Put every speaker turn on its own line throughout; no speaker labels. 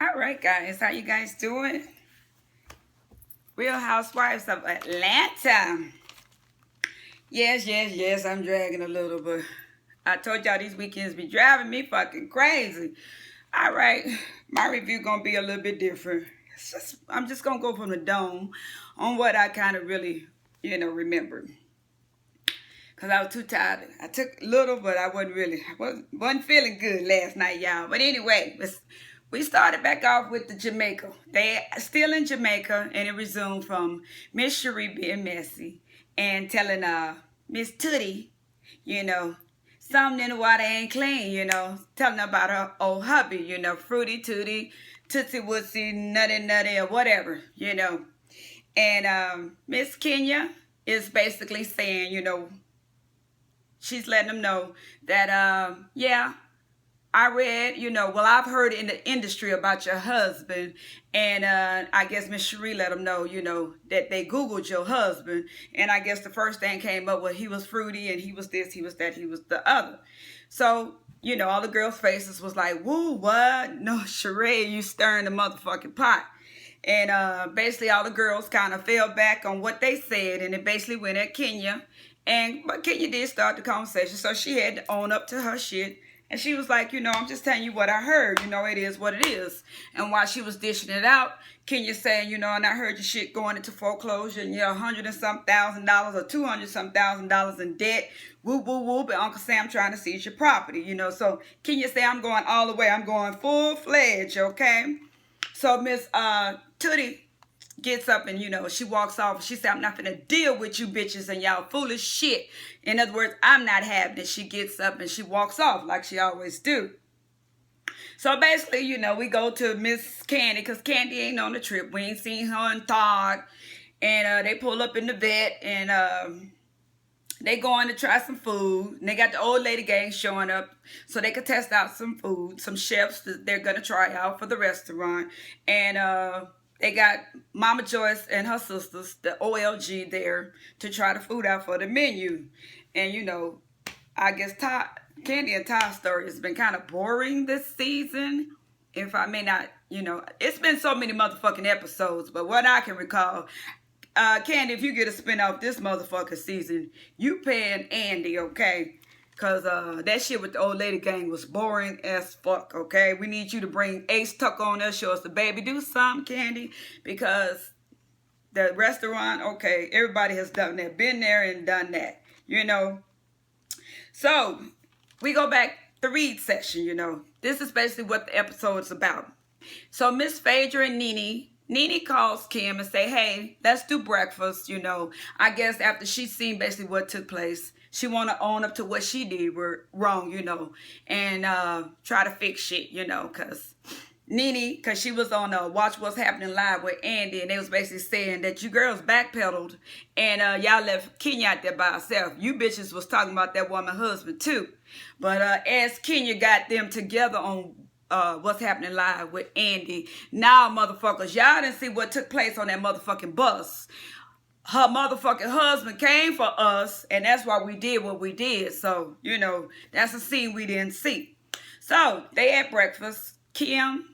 All right, guys, how you guys doing? Real Housewives of Atlanta. Yes, I'm dragging a little, but I told y'all these weekends be driving me fucking crazy. All right, my review gonna be a little bit different. I'm just gonna go from the dome on what I kind of really, remember. Cause I was too tired. I took little, but I wasn't feeling good last night, y'all. But anyway, we started back off with the Jamaica. They still in Jamaica, and it resumed from Miss Cherie being messy and telling Miss Tootie, you know, something in the water ain't clean, telling her about her old hubby, Fruity Tootie, Tootsie Wootsie, Nutty, or whatever, And Miss Kenya is basically saying, she's letting them know that, yeah, I read, I've heard in the industry about your husband. And I guess Miss Cherie let them know, that they Googled your husband. And I guess the first thing came up, well, he was fruity and he was this, he was that, he was the other. So, all the girls' faces was like, woo, what? No, Cherie, you stirring the motherfucking pot. And basically all the girls kind of fell back on what they said. And it basically went at Kenya. But Kenya did start the conversation. So she had to own up to her shit. And she was like, I'm just telling you what I heard. It is what it is. And while she was dishing it out, Kenya saying, and I heard your shit going into foreclosure and you're $100 and some $1,000 or $200 some $1,000 in debt. Whoop, whoop, whoop. And Uncle Sam trying to seize your property, So Kenya say, I'm going all the way. I'm going full-fledged, okay? So Miss Tootie gets up and, she walks off. She said, I'm not finna deal with you bitches and y'all foolish shit. In other words, I'm not having it. She gets up and she walks off like she always do. So basically, we go to Miss Candy because Candy ain't on the trip. We ain't seen her and Todd. And they pull up in the vet and they going to try some food. And they got the old lady gang showing up so they could test out some food, some chefs that they're going to try out for the restaurant. And they got Mama Joyce and her sisters, the OLG, there to try the food out for the menu. And, I guess Candy and Todd's story has been kind of boring this season. If I may not, it's been so many motherfucking episodes. But what I can recall, Candy, if you get a spinoff this motherfucking season, you paying Andy, okay? Because that shit with the old lady gang was boring as fuck, okay? We need you to bring Ace Tuck on there, show us the baby. Do something, Candy, because the restaurant, okay, everybody has done that. Been there and done that, So, we go back to the read session, This is basically what the episode's about. So, Miss Phaedra and Nene calls Kim and say, hey, let's do breakfast, I guess after she's seen basically what took place. She want to own up to what she did wrong, and try to fix shit, because Nene, because she was on Watch What's Happening Live with Andy, and they was basically saying that you girls backpedaled and y'all left Kenya out there by herself. You bitches was talking about that woman husband too. But as Kenya got them together on What's Happening Live with Andy, now motherfuckers, y'all didn't see what took place on that motherfucking bus. Her motherfucking husband came for us, and that's why we did what we did. So, that's a scene we didn't see. So, they had breakfast. Kim,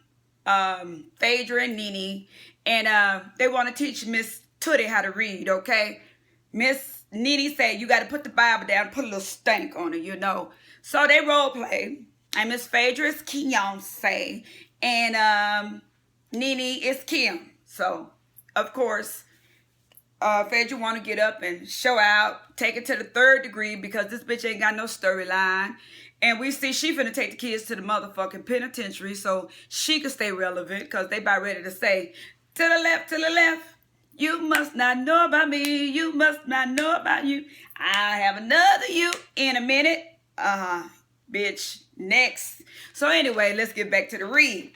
Phaedra, and Nene, and they want to teach Miss Tootie how to read, okay? Miss Nene said, you got to put the Bible down, put a little stank on it, So, they role play, and Miss Phaedra is Keonce, and Nene is Kim. So, of course, Phaedra want to get up and show out, take it to the third degree because this bitch ain't got no storyline. And we see she finna take the kids to the motherfucking penitentiary so she can stay relevant because they about ready to say, to the left, you must not know about me, you must not know about you. I have another you in a minute. Bitch, next. So anyway, let's get back to the read.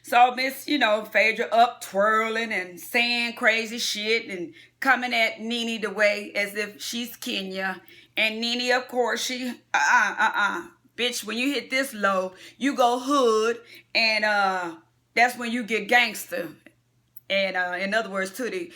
So Miss, Phaedra up twirling and saying crazy shit and coming at Nene the way as if she's Kenya. And Nene, of course, she, bitch, when you hit this low, you go hood and that's when you get gangster. And in other words, Tootie,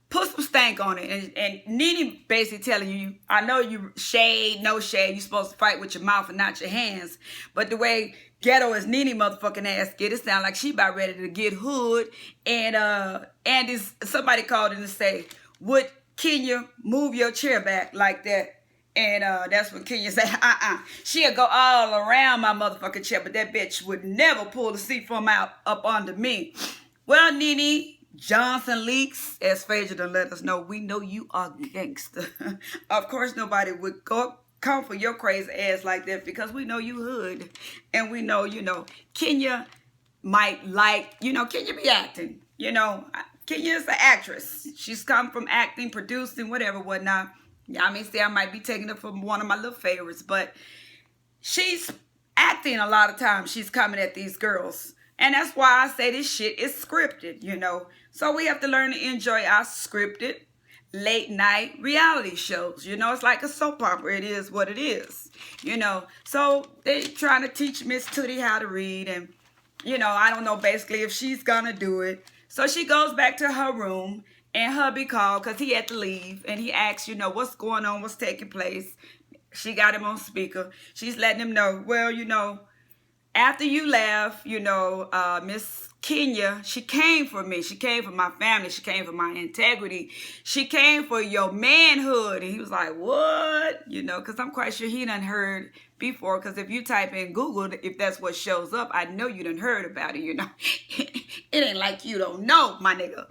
put some stank on it. And Nene basically telling you, I know you shade, no shade. You're supposed to fight with your mouth and not your hands. But the way ghetto as Nene motherfucking ass get. It sound like she about ready to get hood. And somebody called in to say, would Kenya move your chair back like that? And that's when Kenya said, she'll go all around my motherfucking chair, but that bitch would never pull the seat from out up under me. Well, Nene Johnson Leaks, as Phaedra done let us know, we know you are gangster. Of course, nobody would come for your crazy ass like that because we know you hood. And we know, Kenya might like, Kenya be acting. Kenya is an actress. She's come from acting, producing, whatever, whatnot. I might be taking it from one of my little favorites, but she's acting a lot of times. She's coming at these girls. And that's why I say this shit is scripted, So we have to learn to enjoy our scripted late night reality shows. It's like a soap opera. It is what it is, So they trying to teach Miss Tootie how to read. And, I don't know basically if she's going to do it. So she goes back to her room. And hubby called because he had to leave. And he asked, what's going on, what's taking place. She got him on speaker. She's letting him know, well, after you left, Miss Kenya, she came for me. She came for my family. She came for my integrity. She came for your manhood. And he was like, what? Because I'm quite sure he done heard before. Because if you type in Google, if that's what shows up, I know you done heard about it, It ain't like you don't know, my nigga.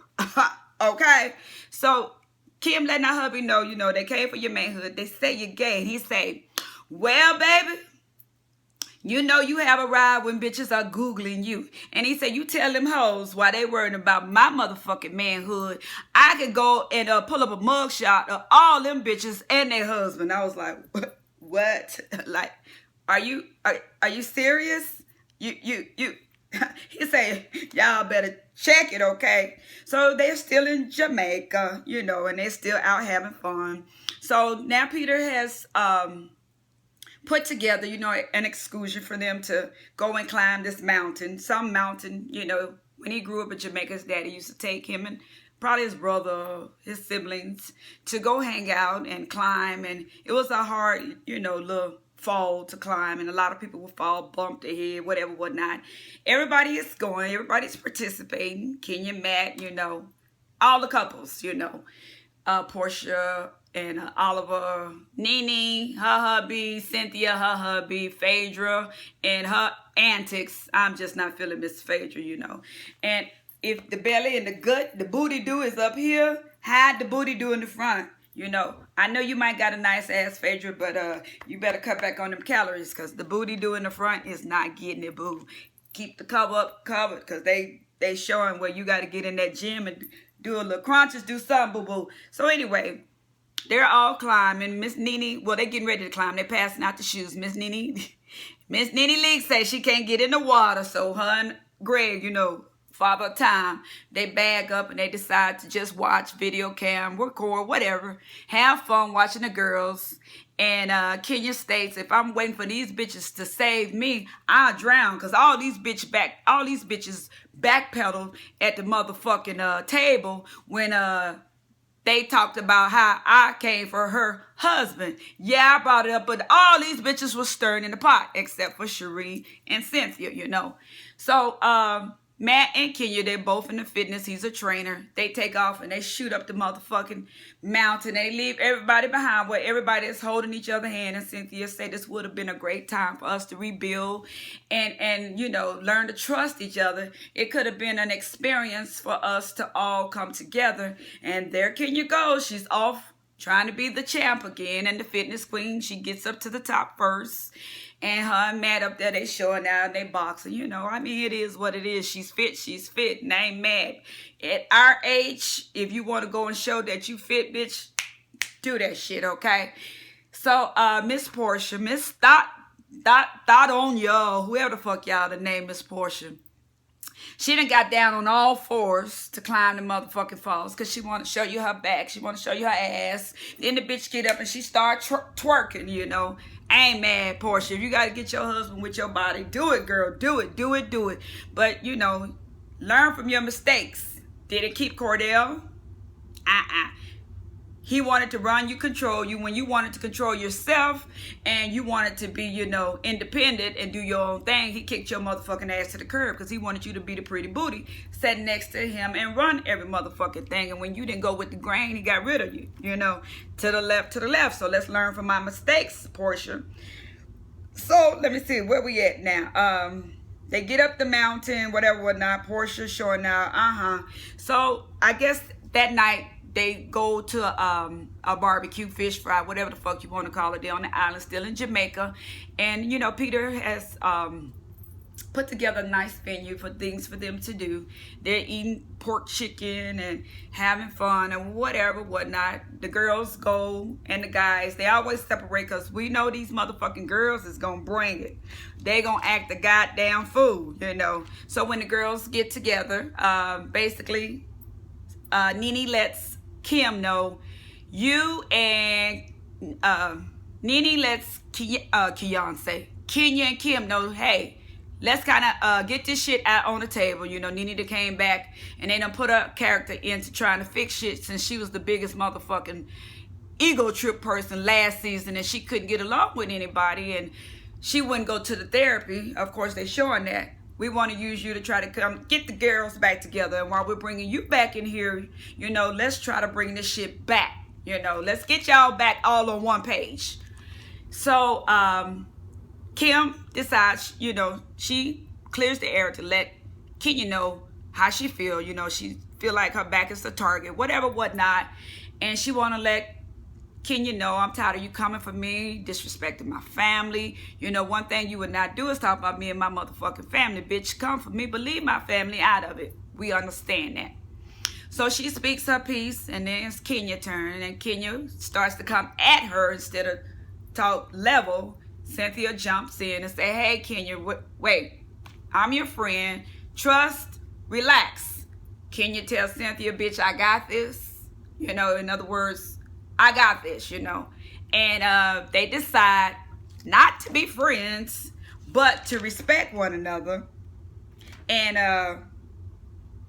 Okay, so Kim letting her hubby know, they came for your manhood. They say you're gay. And he say, well, baby, you have a ride when bitches are Googling you. And he said, you tell them hoes while they worrying about my motherfucking manhood, I could go and pull up a mugshot of all them bitches and their husband. I was like, what? Like, are you serious? You. He said, y'all better check it, okay? So they're still in Jamaica, and they're still out having fun. So now Peter has put together, an excursion for them to go and climb this mountain. Some mountain, when he grew up in Jamaica, his daddy used to take him and probably his brother, his siblings, to go hang out and climb. And it was a hard, little fall to climb, and a lot of people will fall, bump their head, whatever, whatnot. Everybody is going, everybody's participating. Kenya, Matt, all the couples, Portia and Oliver, Nene, her hubby, Cynthia, her hubby, Phaedra, and her antics. I'm just not feeling Miss Phaedra, And if the belly and the gut, the booty do is up here, hide the booty do in the front. I know you might got a nice ass, Phaedra, but you better cut back on them calories because the booty do in the front is not getting it, boo. Keep the cover up covered because they showing where you got to get in that gym and do a little crunches, do something, boo-boo. So anyway, they're all climbing. Miss Nene, well, they getting ready to climb. They're passing out the shoes. Miss Nene League says she can't get in the water, so her and Greg, Father Time, they bag up and they decide to just watch video cam, record, whatever, have fun watching the girls. And Kenya states, if I'm waiting for these bitches to save me, I'll drown. Cause all these bitches backpedaled at the motherfucking table when they talked about how I came for her husband. Yeah, I brought it up, but all these bitches were stirring in the pot except for Cherie and Cynthia, So Matt and Kenya, they're both in the fitness. He's a trainer. They take off and they shoot up the motherfucking mountain. They leave everybody behind where everybody is holding each other's hand. And Cynthia said this would have been a great time for us to rebuild and learn to trust each other. It could have been an experience for us to all come together. And there Kenya goes. She's off trying to be the champ again and the fitness queen. She gets up to the top first. And her and Matt up there, they showing out, they boxing. It is what it is. She's fit. And I ain't mad. At our age, if you want to go and show that you fit, bitch, do that shit, okay? So, Miss Portia, Miss Thought on y'all, whoever the fuck y'all the name Miss Portia. She done got down on all fours to climb the motherfucking falls because she want to show you her back. She want to show you her ass. Then the bitch get up and she start twerking, I ain't mad, Portia. If you got to get your husband with your body, do it, girl. Do it. But, learn from your mistakes. Did it keep Cordell? He wanted to run you, control you, when you wanted to control yourself and you wanted to be, you know, independent and do your own thing. He kicked your motherfucking ass to the curb because he wanted you to be the pretty booty, sat next to him and run every motherfucking thing. And when you didn't go with the grain, he got rid of you, you know, to the left, to the left. So let's learn from my mistakes, Portia. So let me see, where we at now? They get up the mountain, whatever, whatnot. Portia showing out, So I guess that night, they go to a barbecue, fish fry, whatever the fuck you want to call it. They're on the island, still in Jamaica. And, you know, Peter has put together a nice venue for things for them to do. They're eating pork chicken and having fun and whatever, whatnot. The girls go and the guys, they always separate because we know these motherfucking girls is going to bring it. They going to act the goddamn fool, you know. So when the girls get together, basically, Nene lets Kim know, you and Nene lets Kenya and Kim know, hey, let's kind of get this shit out on the table. You know, Nene that came back and they done put her character into trying to fix shit since she was the biggest motherfucking ego trip person last season and she couldn't get along with anybody and she wouldn't go to the therapy. Of course, they showing that. We want to use you to try to come get the girls back together. And while we're bringing you back in here, you know, let's try to bring this shit back. You know, let's get y'all back all on one page. So, Kim decides, you know, she clears the air to let Kenya know how she feel. You know, she feel like her back is the target, whatever, whatnot. And she want to let Kenya know, I'm tired of you coming for me, disrespecting my family. You know, one thing you would not do is talk about me and my motherfucking family. Bitch, come for me, but leave my family out of it. We understand that. So she speaks her piece, and then it's Kenya's turn. And then Kenya starts to come at her instead of talk level. Cynthia jumps in and say, hey, Kenya, wait, I'm your friend. Trust, relax. Kenya tells Cynthia, bitch, I got this. You know, in other words, I got this, you know. And they decide not to be friends, but to respect one another. And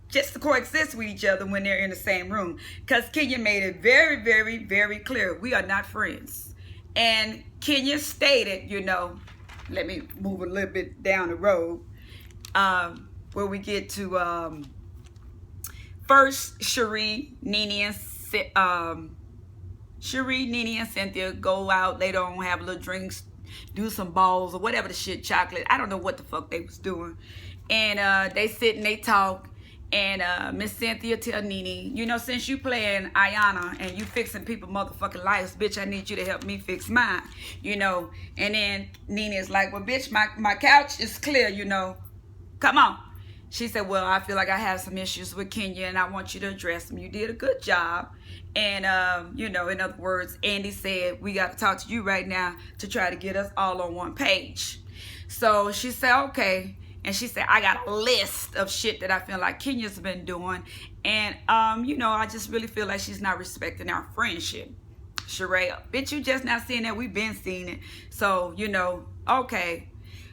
just to coexist with each other when they're in the same room. Because Kenya made it very, very, very clear. We are not friends. And Kenya stated, you know, let me move a little bit down the road. Where we get to first Cherie, Nene, and Cynthia go out. They don't have little drinks, do some balls or whatever the shit, chocolate. I don't know what the fuck they was doing. And they sit and they talk. And Miss Cynthia tell Nene, you know, since you playing Ayana and you fixing people motherfucking lives, bitch, I need you to help me fix mine, you know. And then Nene is like, well, bitch, my couch is clear, you know. Come on. She said, well, I feel like I have some issues with Kenya and I want you to address them. You did a good job. And, you know, in other words, Andy said, we got to talk to you right now to try to get us all on one page. So she said, okay. And she said, I got a list of shit that I feel like Kenya's been doing. And, you know, I just really feel like she's not respecting our friendship. Sheree, bitch, you just not seeing that. We've been seeing it. So, you know, okay.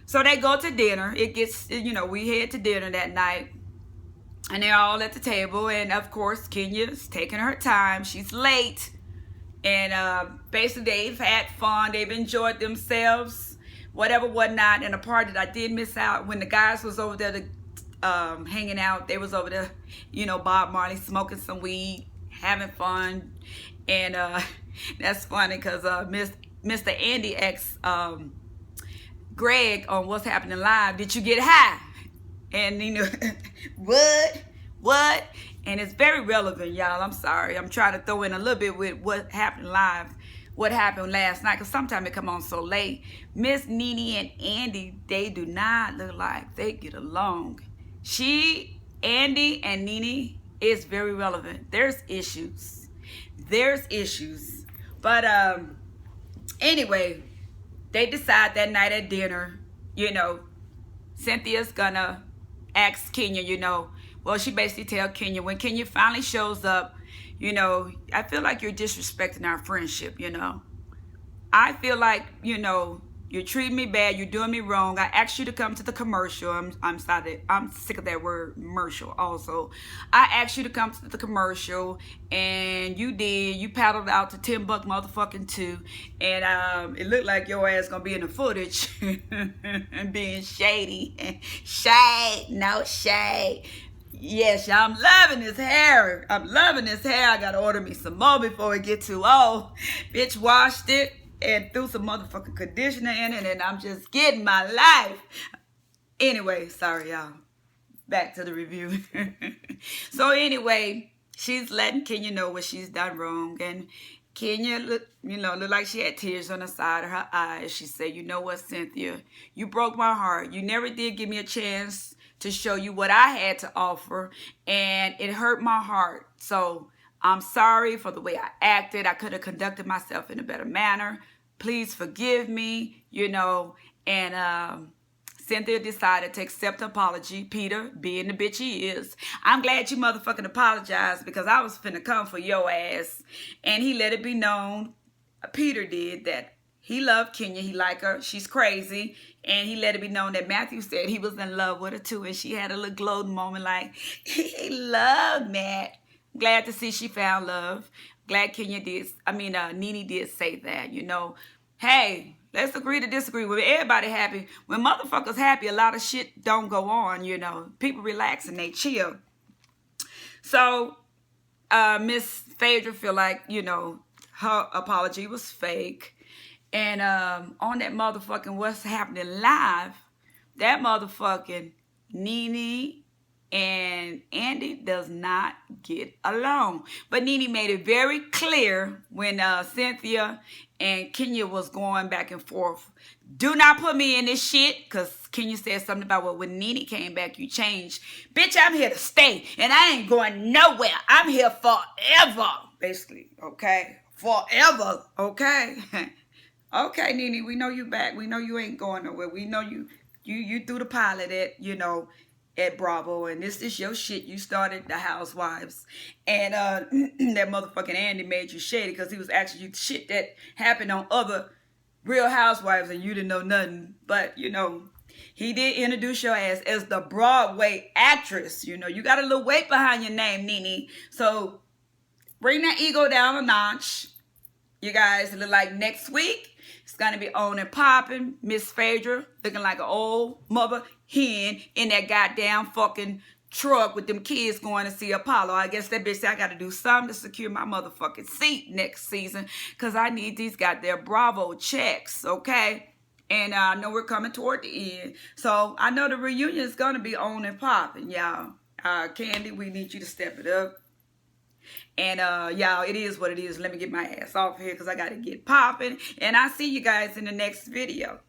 So they go to dinner. It gets, you know, we head to dinner that night. And they're all at the table. And, of course, Kenya's taking her time. She's late. And basically they've had fun. They've enjoyed themselves. Whatever, whatnot. And the part that I did miss out, when the guys was over there hanging out, they was over there, you know, Bob Marley smoking some weed, having fun. And that's funny because Mr. Andy asked Greg on What's Happening Live, did you get high? And, you know, what? And it's very relevant, y'all. I'm sorry. I'm trying to throw in a little bit with what happened live, what happened last night, because sometimes it come on so late. Miss Nene and Andy, they do not look like they get along. Andy and Nene is very relevant. There's issues. But anyway, they decide that night at dinner, you know, Cynthia's gonna ask Kenya, you know, well, she basically tell Kenya, when Kenya finally shows up, you know, I feel like you're disrespecting our friendship, you know. I feel like, you know, You're treating me bad. You're doing me wrong. I asked you to come to the commercial. I'm sorry. I'm sick of that word commercial also. I asked you to come to the commercial, and you did. You paddled out to $10 motherfucking 2. And it looked like your ass gonna be in the footage and being shady. Shade, no shade. Yes, y'all, I'm loving this hair. I'm loving this hair. I gotta order me some more before it get too old. Bitch washed it and threw some motherfucking conditioner in it, and I'm just getting my life. Anyway, sorry, y'all. Back to the review. So anyway, she's letting Kenya know what she's done wrong, and Kenya look like she had tears on the side of her eyes. She said, "You know what, Cynthia? You broke my heart. You never did give me a chance to show you what I had to offer, and it hurt my heart. So I'm sorry for the way I acted. I could have conducted myself in a better manner. Please forgive me," and Cynthia decided to accept the apology. Peter, being the bitch he is, I'm glad you motherfucking apologized, because I was finna come for your ass. And he let it be known, Peter did, that he loved Kenya. He liked her. She's crazy. And he let it be known that Matthew said he was in love with her too. And she had a little gloating moment like, he loved Matt. Glad to see she found love. Glad Nene did say that, Hey, let's agree to disagree. When everybody happy, when motherfuckers happy, a lot of shit don't go on, People relax and they chill. So, Miss Phaedra feel like, her apology was fake. And on that motherfucking What's Happening Live, that motherfucking Nene and Andy does not get along. But Nene made it very clear when Cynthia and Kenya was going back and forth. Do not put me in this shit, because Kenya said something about, well, when Nene came back, you changed. Bitch, I'm here to stay, and I ain't going nowhere. I'm here forever, basically, okay? Forever, okay? Okay, Nene, we know you back. We know you ain't going nowhere. We know you threw the pilot at Bravo, and this is your shit. You started the Housewives, and that motherfucking Andy made you shady because he was asking you shit that happened on other Real Housewives, and you didn't know nothing. But he did introduce your ass as the Broadway actress. You got a little weight behind your name, Nene. So bring that ego down a notch. You guys, look like next week, it's going to be on and popping. Miss Phaedra looking like an old mother hen in that goddamn fucking truck with them kids going to see Apollo. I guess that bitch said I got to do something to secure my motherfucking seat next season, because I need these goddamn Bravo checks, okay? And I know we're coming toward the end. So I know the reunion is going to be on and popping, y'all. Candy, we need you to step it up. And y'all, it is what it is. Let me get my ass off here because I got to get popping. And I'll see you guys in the next video.